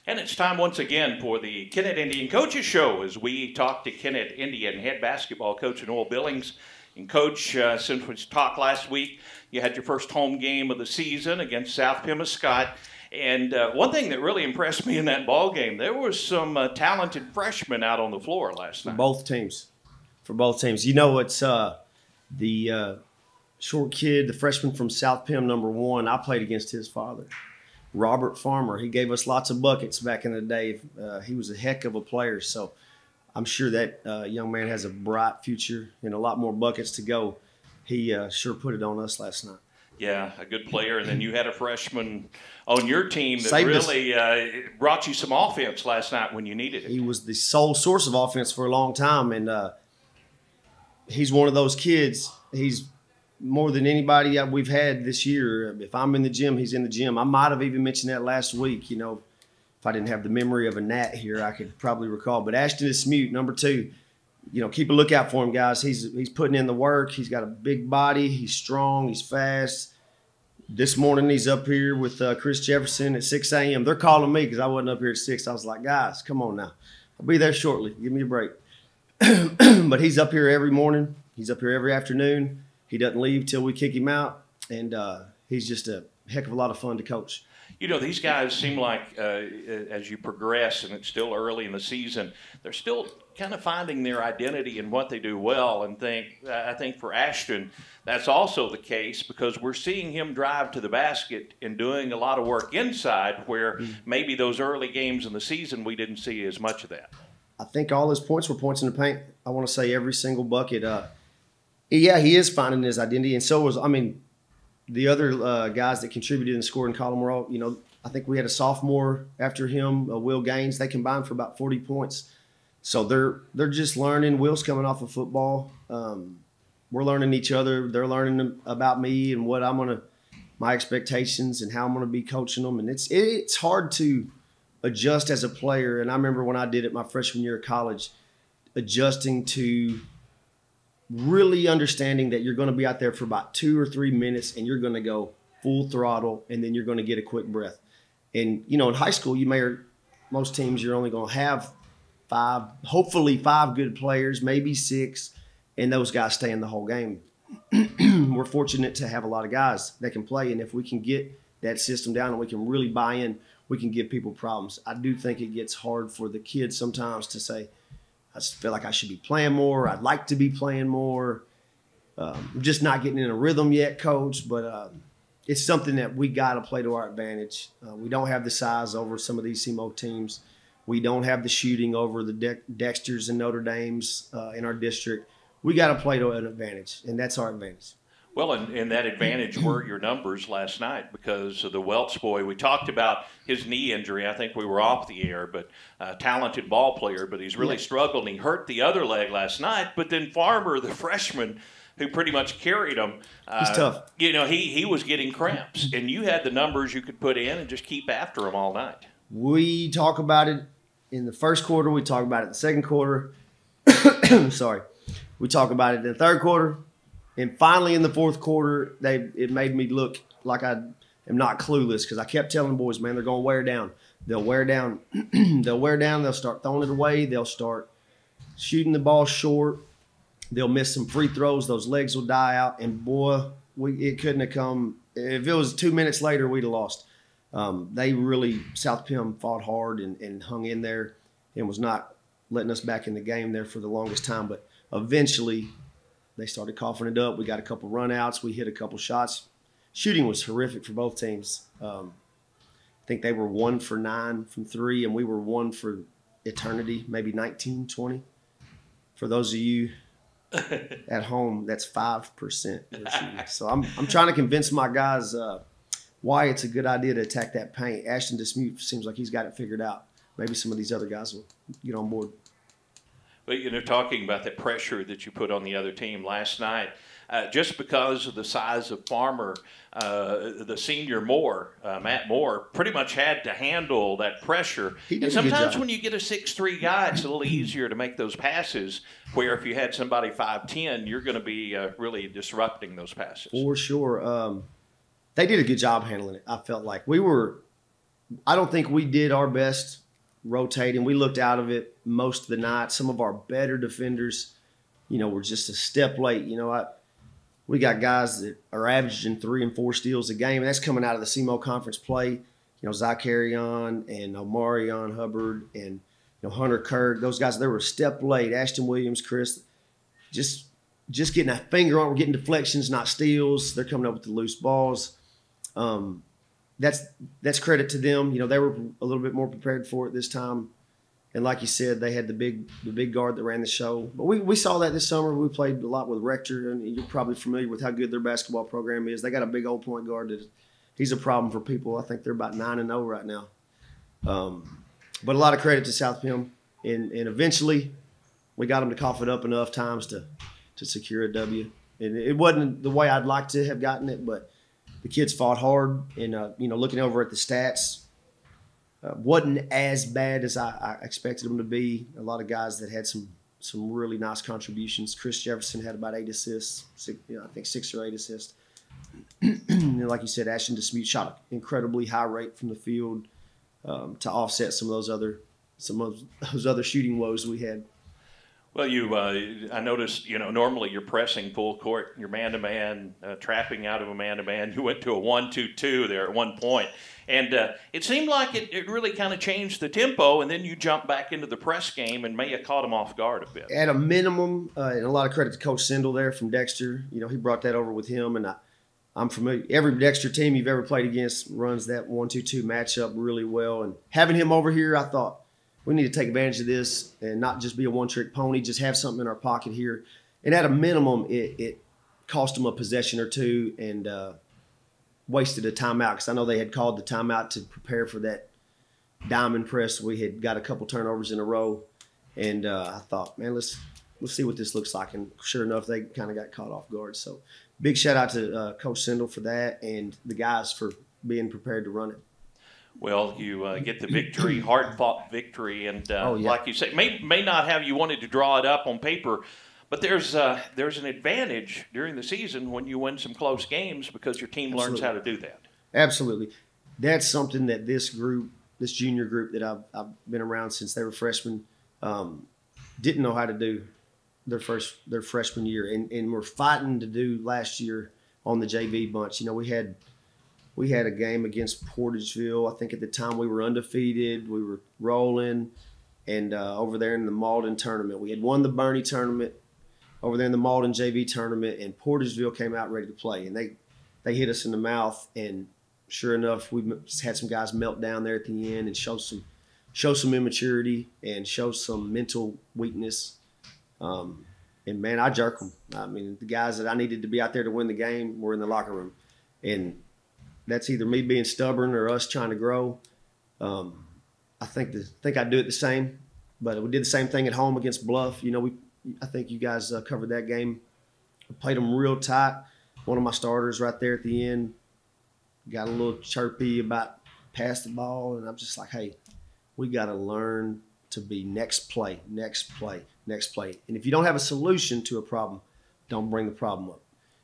And it's time once again for the Kennett Indian Coaches Show as we talk to Kennett Indian head basketball coach Noll Billings. And Coach, since we talked last week, you had your first home game of the season against South Pemiscot. And one thing that really impressed me in that ball game, there was some talented freshmen out on the floor last night. For both teams. You know, it's the short kid, the freshman from South Pem, #1. I played against his father, Robert Farmer. He gave us lots of buckets back in the day. He was a heck of a player. So I'm sure that young man has a bright future and a lot more buckets to go. He sure put it on us last night. Yeah, a good player. And then you had a freshman on your team that Saved really brought you some offense last night when you needed it. He was the sole source of offense for a long time, and he's one of those kids. He's more than anybody we've had this year. If I'm in the gym, he's in the gym. I might have even mentioned that last week. You know, if I didn't have the memory of a gnat here, I could probably recall. But Ashton is Smute, #2. You know, keep a lookout for him, guys. He's putting in the work. He's got a big body. He's strong. He's fast. This morning he's up here with Chris Jefferson at 6 a.m. They're calling me because I wasn't up here at 6. I was like, guys, come on now. I'll be there shortly. Give me a break. But he's up here every morning. He's up here every afternoon. He doesn't leave till we kick him out. And he's just a heck of a lot of fun to coach. You know, these guys seem like as you progress, and it's still early in the season, they're still kind of finding their identity in what they do well. And I think for Ashton, that's also the case because we're seeing him drive to the basket and doing a lot of work inside where maybe those early games in the season we didn't see as much of that. I think all his points were points in the paint. I want to say every single bucket. Yeah, he is finding his identity, and so was, the other guys that contributed in the scoring column were all, you know, I think we had a sophomore after him, Will Gaines. They combined for about 40 points. So they're just learning. Will's coming off of football. We're learning each other. They're learning about me and what my expectations and how I'm going to be coaching them. And it's hard to adjust as a player. And I remember when I did it my freshman year of college, adjusting to really understanding that you're going to be out there for about 2 or 3 minutes and you're going to go full throttle and then you're going to get a quick breath. And, you know, in high school, most teams, you're only going to have hopefully five good players, maybe 6, and those guys stay in the whole game. We're fortunate to have a lot of guys that can play, and if we can get that system down and we can really buy in, we can give people problems. I do think it gets hard for the kids sometimes to say, I just feel like I should be playing more. I'd like to be playing more. I'm just not getting in a rhythm yet, Coach, but it's something that we got to play to our advantage. We don't have the size over some of these CMO teams. We don't have the shooting over the Dexters and Notre Dames in our district. We got to play to an advantage, and that's our advantage. Well, and that advantage were your numbers last night because of the Welch boy. We talked about his knee injury. I think we were off the air, but talented ball player, but he's really struggled. And he hurt the other leg last night. But then Farmer, the freshman, who pretty much carried him, he's tough. You know, he was getting cramps. And you had the numbers you could put in and just keep after him all night. We talk about it in the first quarter. We talk about it in the second quarter. Sorry. We talk about it in the third quarter. And finally, in the fourth quarter, it made me look like I am not clueless because I kept telling boys, man, they're going to wear down. They'll wear down. They'll wear down. They'll start throwing it away. They'll start shooting the ball short. They'll miss some free throws. Those legs will die out. And, boy, it couldn't have come. If it was 2 minutes later, we'd have lost. They really, South Pem fought hard and hung in there and was not letting us back in the game there for the longest time. But eventually – they started coughing it up. We got a couple run-outs. We hit a couple shots. Shooting was horrific for both teams. I think they were 1 for 9 from 3, and we were 1 for eternity, maybe 19, 20. For those of you at home, that's 5%. So I'm trying to convince my guys why it's a good idea to attack that paint. Ashton Dismute seems like he's got it figured out. Maybe some of these other guys will get on board. But, you know, talking about the pressure that you put on the other team last night, just because of the size of Farmer, the senior Matt Moore, pretty much had to handle that pressure. And sometimes when you get a 6'3" guy, it's a little easier to make those passes, where if you had somebody 5'10", you're going to be really disrupting those passes. For sure. They did a good job handling it, I felt like. We were I don't think we did our best rotating. We looked out of it most of the night. Some of our better defenders, were just a step late. We got guys that are averaging 3 and 4 steals a game, and that's coming out of the CMO conference play. Zacharion and Omarion Hubbard and Hunter Kirk, those guys, they were a step late. Ashton Williams, Chris, just getting a finger on. We're getting deflections, not steals. They're coming up with the loose balls. That's credit to them. They were a little bit more prepared for it this time. And like you said, they had the big guard that ran the show. But we saw that this summer. We played a lot with Rector, and you're probably familiar with how good their basketball program is. They got a big old point guard that he's a problem for people. I think they're about 9-0 right now. But a lot of credit to South Pim. And eventually we got them to cough it up enough times to secure a W. And it wasn't the way I'd like to have gotten it, but the kids fought hard. And, looking over at the stats, wasn't as bad as I expected them to be. A lot of guys that had some really nice contributions. Chris Jefferson had about 8 assists, I think 6 or 8 assists. And like you said, Ashton Dispute shot an incredibly high rate from the field to offset some of those other shooting woes we had. Well, I noticed, normally you're pressing full court, you're man-to-man, trapping out of a man-to-man. You went to a 1-2-2 there at one point. And it seemed like it really kind of changed the tempo, and then you jumped back into the press game and may have caught them off guard a bit. At a minimum, and a lot of credit to Coach Sindel there from Dexter. He brought that over with him, and I'm familiar. Every Dexter team you've ever played against runs that 1-2-2 matchup really well. And having him over here, I thought, we need to take advantage of this and not just be a one-trick pony, just have something in our pocket here. And at a minimum, it cost them a possession or two and wasted a timeout, because I know they had called the timeout to prepare for that diamond press. We had got a couple turnovers in a row, and I thought, man, let's see what this looks like. And sure enough, they kind of got caught off guard. So big shout-out to Coach Sindel for that and the guys for being prepared to run it. Well, you get the victory, hard-fought victory, and like you say, may not have you wanted to draw it up on paper, but there's an advantage during the season when you win some close games because your team learns how to do that. Absolutely. That's something that this junior group that I've been around since they were freshmen, didn't know how to do their freshman year, and we're fighting to do last year on the JV bunch. We had a game against Portageville. I think at the time we were undefeated. We were rolling. And over there in the Malden tournament, we had won the Bernie tournament over there in the Malden JV tournament, and Portageville came out ready to play. And they hit us in the mouth, and sure enough, we had some guys melt down there at the end and show some immaturity and show some mental weakness. And, man, I jerk them. I mean, the guys that I needed to be out there to win the game were in the locker room. And that's either me being stubborn or us trying to grow. I think I'd do it the same, but we did the same thing at home against Bluff. I think you guys covered that game. I played them real tight. One of my starters right there at the end got a little chirpy about pass the ball, and I'm just like, hey, we got to learn to be next play. And if you don't have a solution to a problem, don't bring the problem up.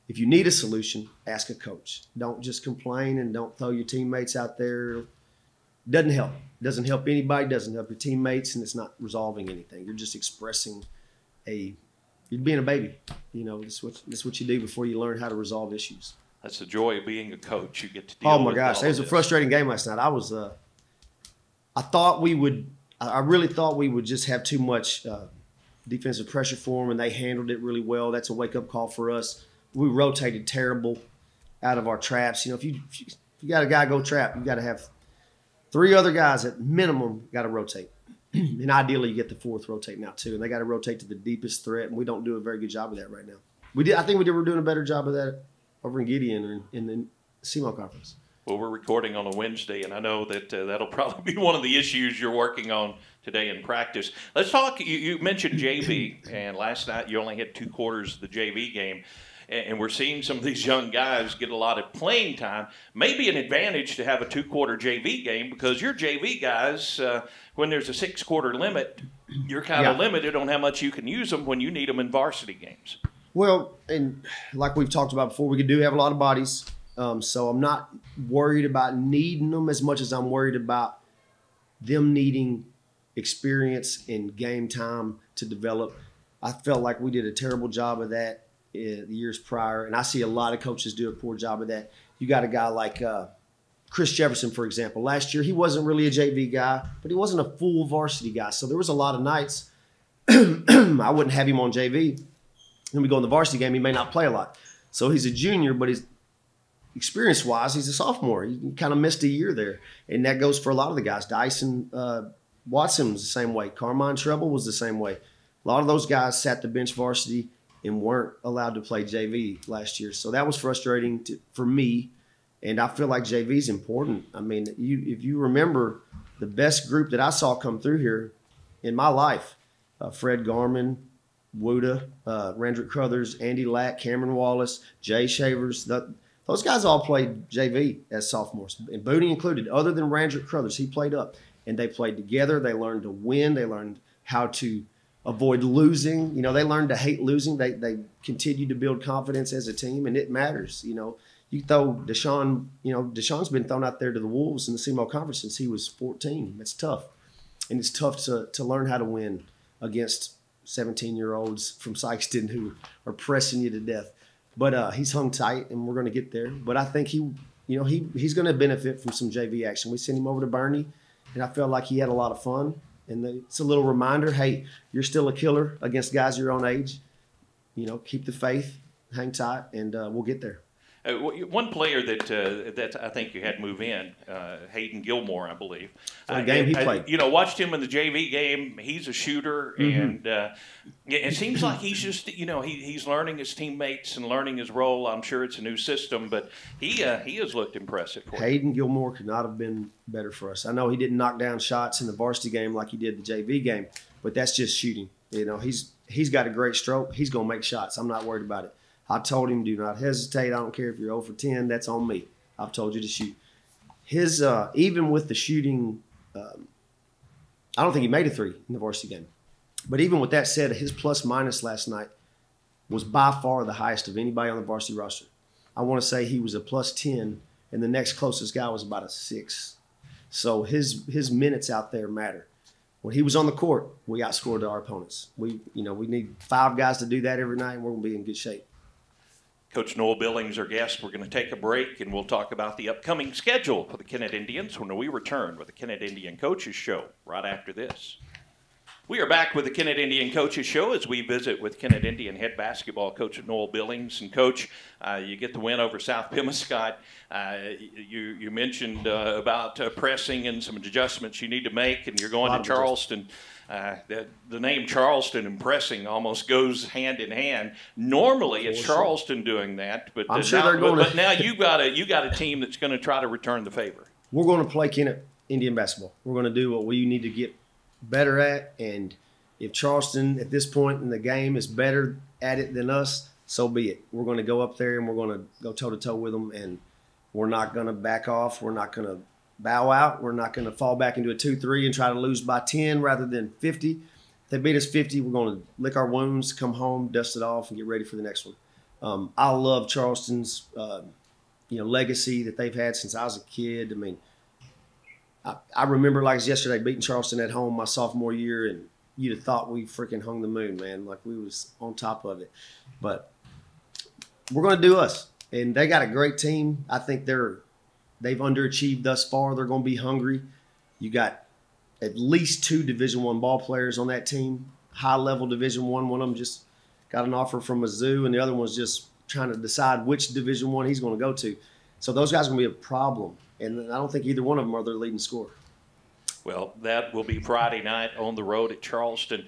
If you need a solution, ask a coach. Don't just complain and don't throw your teammates out there. Doesn't help. Doesn't help anybody. Doesn't help your teammates, and it's not resolving anything. You're just expressing you're being a baby. That's what you do before you learn how to resolve issues. That's the joy of being a coach. You get to deal with. Oh my gosh, it was a frustrating game last night. I really thought we would just have too much defensive pressure for them, and they handled it really well. That's a wake-up call for us. We rotated terrible out of our traps. If you got a guy go trap, you got to have 3 other guys at minimum got to rotate. And ideally, you get the 4th rotating out too. And they got to rotate to the deepest threat, and we don't do a very good job of that right now. I think we were doing a better job of that over in Gideon or in the CMO conference. Well, we're recording on a Wednesday, and I know that that'll probably be one of the issues you're working on today in practice. Let's talk. You mentioned JV, and last night you only had 2 quarters of the JV game. And we're seeing some of these young guys get a lot of playing time. Maybe an advantage to have a 2-quarter JV game, because your JV guys, when there's a 6-quarter limit, you're kind of limited on how much you can use them when you need them in varsity games. Well, and like we've talked about before, we do have a lot of bodies. So I'm not worried about needing them as much as I'm worried about them needing experience and game time to develop. I felt like we did a terrible job of that the years prior, and I see a lot of coaches do a poor job of that. You got a guy like Chris Jefferson, for example. Last year, he wasn't really a JV guy, but he wasn't a full varsity guy. So there was a lot of nights I wouldn't have him on JV. Then we go in the varsity game, he may not play a lot. So he's a junior, but he's experience-wise, he's a sophomore. He kind of missed a year there. And that goes for a lot of the guys. Dyson Watson was the same way. Carmine Treble was the same way. A lot of those guys sat the bench varsity and weren't allowed to play JV last year. So that was frustrating for me. And I feel like JV is important. I mean, if you remember the best group that I saw come through here in my life, Fred Garman, Wuda, Randrick Crothers, Andy Lack, Cameron Wallace, Jay Shavers, those guys all played JV as sophomores, and Booty included. Other than Randrick Crothers, he played up, and they played together. They learned to win. They learned how to avoid losing. You know, they learned to hate losing. They continued to build confidence as a team, and it matters. You know, you throw Deshaun. You know, Deshaun's been thrown out there to the Wolves in the CMO Conference since he was 14. That's tough, and it's tough to learn how to win against 17-year-olds from Sykeston who are pressing you to death. But he's hung tight, and we're going to get there. But I think he's going to benefit from some JV action. We sent him over to Bernie, and I felt like he had a lot of fun. And it's a little reminder, hey, you're still a killer against guys your own age. You know, keep the faith, hang tight, and we'll get there. One player that I think you had move in, Hayden Gilmore, I believe. The game he played. You know, watched him in the JV game. He's a shooter, and it seems like he's just, you know, he's learning his teammates and learning his role. I'm sure it's a new system, but he has looked impressive for Hayden Gilmore could not have been better for us. I know he didn't knock down shots in the varsity game like he did the JV game, but that's just shooting. You know, he's got a great stroke. He's going to make shots. I'm not worried about it. I told him, do not hesitate. I don't care if you're 0 for 10. That's on me. I've told you to shoot. His even with the shooting, I don't think he made a three in the varsity game. But even with that said, his plus-minus last night was by far the highest of anybody on the varsity roster. I want to say he was a plus 10, and the next closest guy was about a 6. So his minutes out there matter. When he was on the court, we outscored our opponents. We need 5 guys to do that every night, and we're going to be in good shape. Coach Noll Billings, our guest. We're going to take a break, and we'll talk about the upcoming schedule for the Kennett Indians when we return with the Kennett Indian Coaches Show right after this. We are back with the Kennett Indian Coaches Show as we visit with Kennett Indian head basketball coach Noll Billings. And, Coach, you get the win over South Pemiscot. You mentioned about pressing and some adjustments you need to make, and you're going to Charleston. The name Charleston and pressing almost goes hand in hand. Normally, it's Charleston doing that, but I'm sure they're going to. But now you got a team that's going to try to return the favor. We're going to play Kennett Indian basketball. We're going to do what we need to get better at, and if Charleston at this point in the game is better at it than us, so be it. We're going to go up there and we're going to go toe-to-toe with them, and we're not going to back off. We're not going to bow out. We're not going to fall back into a 2-3 and try to lose by 10 rather than 50. If they beat us 50, we're going to lick our wounds, come home, dust it off, and get ready for the next one. I love Charleston's legacy that they've had since I was a kid. I mean, I remember like yesterday beating Charleston at home my sophomore year, and you'd have thought we freaking hung the moon, man. Like we was on top of it. But we're going to do us. And they got a great team. I think they've underachieved thus far. They're going to be hungry. You got at least 2 Division I ball players on that team, high-level Division I. One of them just got an offer from Mizzou, and the other one's just trying to decide which Division I he's going to go to. So those guys are going to be a problem. And I don't think either one of them are their leading scorer. Well, that will be Friday night on the road at Charleston.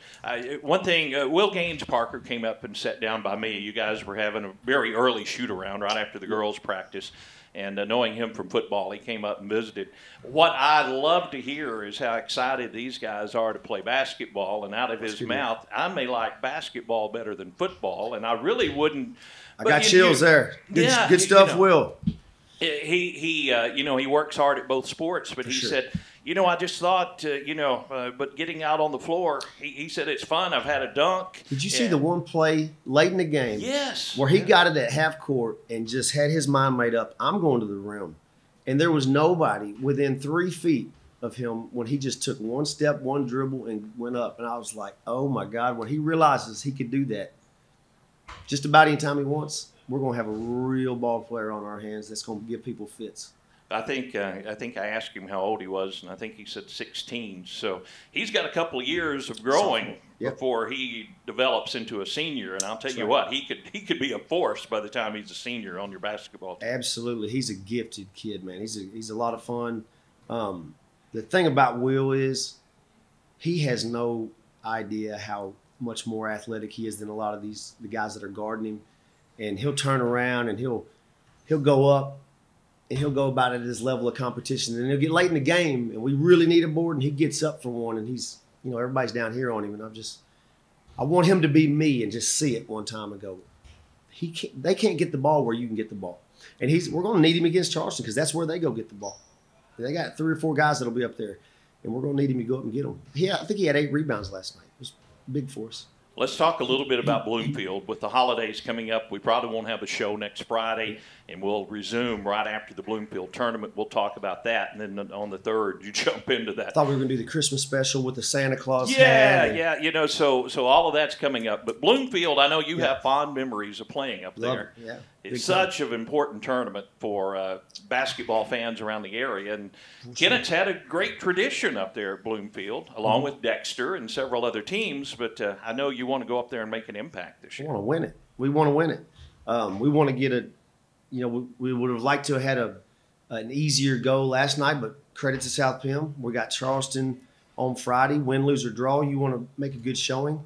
One thing, Will Gaines Parker came up and sat down by me. You guys were having a very early shoot-around right after the girls' practice. And knowing him from football, he came up and visited. What I love to hear is how excited these guys are to play basketball. And out of his mouth, I may like basketball better than football, and I really wouldn't. I got chills there. Good stuff, Will. He works hard at both sports, but he said, I just thought, but getting out on the floor, he said it's fun. I've had a dunk. Did you see the one play late in the game? Yes. Where he got it at half court and just had his mind made up, I'm going to the rim. And there was nobody within 3 feet of him when he just took one step, one dribble, and went up. And I was like, oh, my God, when he realizes he could do that just about any time he wants, we're going to have a real ball player on our hands that's going to give people fits. I think I asked him how old he was, and I think he said 16. So he's got a couple of years of growing before he develops into a senior. And I'll tell you what, he could be a force by the time he's a senior on your basketball team. Absolutely, he's a gifted kid, man. He's a lot of fun. The thing about Will is he has no idea how much more athletic he is than a lot of the guys that are guarding him, and he'll turn around and he'll go up. And he'll go about it at his level of competition. And he'll get late in the game, and we really need a board, and he gets up for one, and he's, everybody's down here on him. And I want him to be me and just see it one time and go, they can't get the ball where you can get the ball. And we're going to need him against Charleston because that's where they go get the ball. They got 3 or 4 guys that'll be up there, and we're going to need him to go up and get them. I think he had 8 rebounds last night. It was big for us. Let's talk a little bit about Bloomfield. With the holidays coming up, we probably won't have a show next Friday, and we'll resume right after the Bloomfield tournament. We'll talk about that, and then on the 3rd, you jump into that. I thought we were going to do the Christmas special with the Santa Claus hat. Yeah. So all of that's coming up. But Bloomfield, I know you have fond memories of playing up there. Yeah. It's such an important tournament for basketball fans around the area. And Kennett's had a great tradition up there at Bloomfield, along with Dexter and several other teams. But I know you want to go up there and make an impact this year. We want to win it. We want to win it. We want to get we would have liked to have had an easier go last night, but credit to South Pem. We got Charleston on Friday, win, lose, or draw. You want to make a good showing.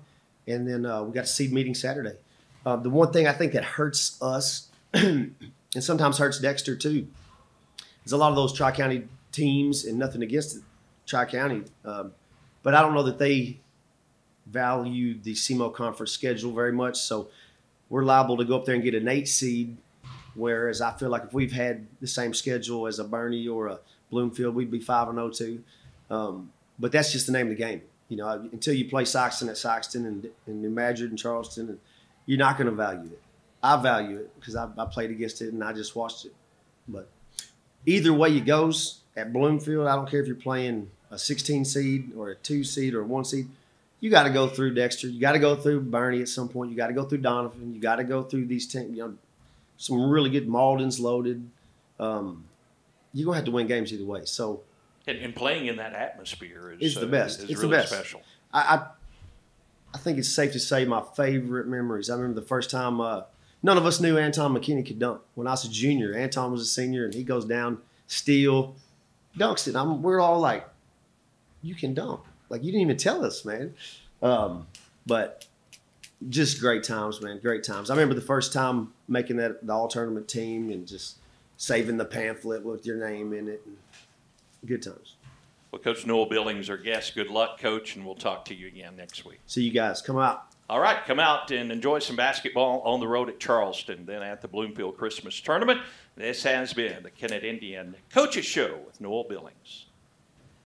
And then we got a seed meeting Saturday. The one thing I think that hurts us and sometimes hurts Dexter too is a lot of those Tri-County teams, and nothing against Tri-County, but I don't know that they value the SEMO conference schedule very much. So we're liable to go up there and get an 8 seed, whereas I feel like if we've had the same schedule as a Bernie or a Bloomfield, we'd be 5-0 too. But that's just the name of the game. Until you play Soxton at Soxton and New Madrid and Charleston, and you're not going to value it. I value it because I played against it and I just watched it. But either way it goes at Bloomfield, I don't care if you're playing a 16 seed or a 2 seed or a 1 seed. You got to go through Dexter. You got to go through Bernie at some point. You got to go through Donovan. You got to go through these teams. Some really good Malden's loaded. You're going to have to win games either way. So, and playing in that atmosphere is the best. It's really the best. Special. I think it's safe to say my favorite memories. I remember the first time none of us knew Anton McKinney could dunk. When I was a junior, Anton was a senior, and he goes down, steal, dunks it. We're all like, you can dunk. Like, you didn't even tell us, man. But just great times, man, great times. I remember the first time making the all-tournament team and just saving the pamphlet with your name in it. And good times. Well, Coach Noll Billings, our guest. Good luck, Coach, and we'll talk to you again next week. See you guys. Come out. All right, come out and enjoy some basketball on the road at Charleston, then at the Bloomfield Christmas Tournament. This has been the Kennett Indian Coaches Show with Noll Billings.